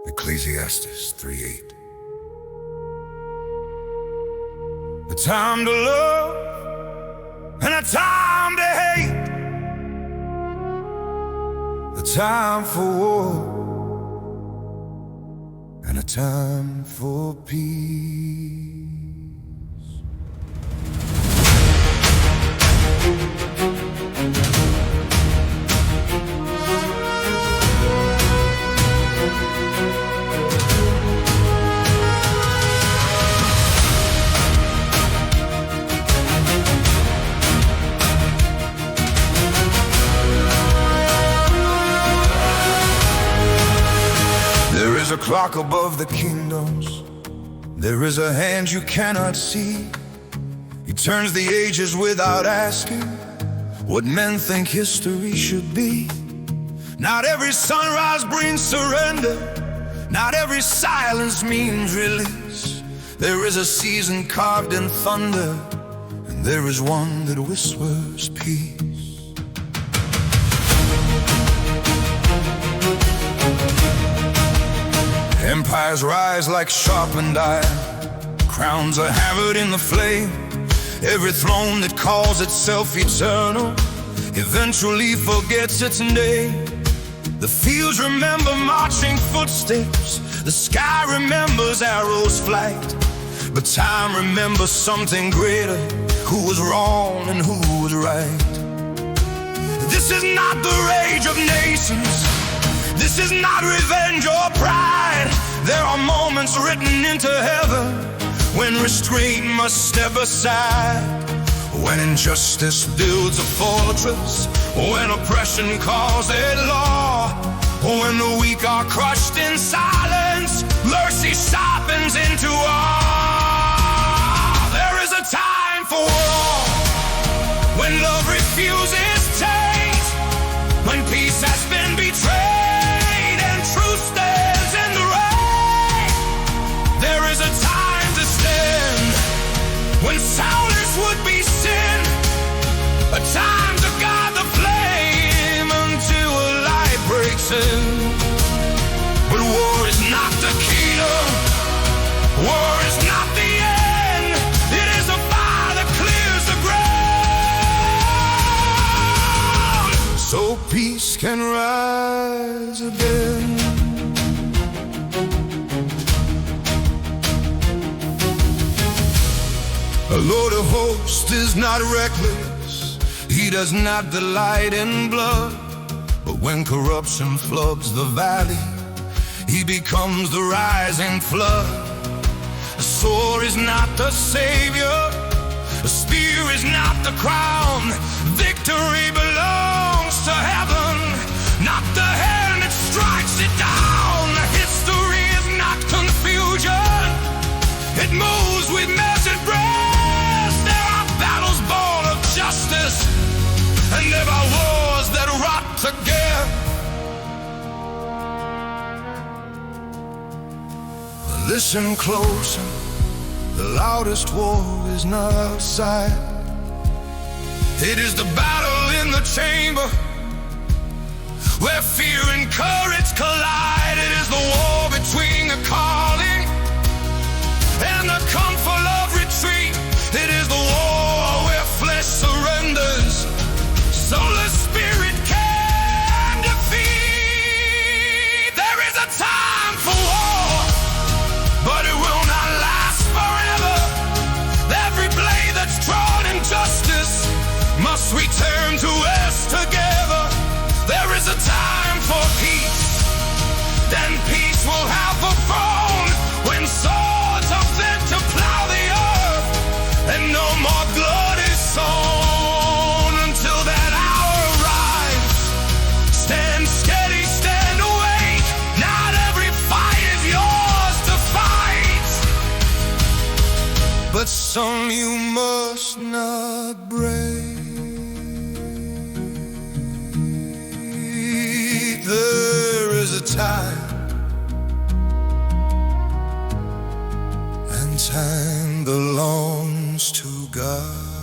Ecclesiastes 3:8. A time to love and a time to hate, a time for war and a time for peace. There is a clock above the kingdoms. There is a hand you cannot see. He turns the ages without asking what men think history should be. Not every sunrise brings surrender. Not every silence means release. There is a season carved in thunder, and there is one that whispers peace. Empires rise like sharpened iron. Crowns are hammered in the flame. Every throne that calls itself eternal eventually forgets its name. The fields remember marching footsteps. The sky remembers arrows' flight. But time remembers something greater, who was wrong and who was right. This is not the rage of nations. This is not revenge or pride. There are moments written into heaven when restraint must step aside, when injustice builds a fortress, when oppression calls it law, when the weak are crushed in silence, mercy softens into awe. There is a time for war, when love refuses change, when peace has been betrayed and truth stands in the rain. There is a time to stand when silence would be sin, a time to guard the flame until a light breaks in. But war is not the kingdom, war is not the end. It is a fire that clears the ground, so peace can rise again. The Lord of hosts is not reckless. He does not delight in blood. But when corruption floods the valley, he becomes the rising flood. A sword is not the savior. A spear is not the crown. Victory belongs to heaven, not the hand that strikes it down. History is not confusion. It moves with measured breath. Justice, and there are wars that rot together. Listen closer, the loudest war is not outside. It is the battle in the chamber, where fear and courage collide. It is the war between the calling and the comfort of retreat. It is the war where flesh surrenders, so the spirit can defeat. There is a time for war, but it will not last forever. Every blade that's drawn in justice must return to us together. There is a time for peace, then peace will have a throne, when swords are bent to plow the earth and no more blood is sown. Until that hour arrives, stand steady, stand awake. Not every fight is yours to fight, but some you must not break. There is a time, and time belongs to God.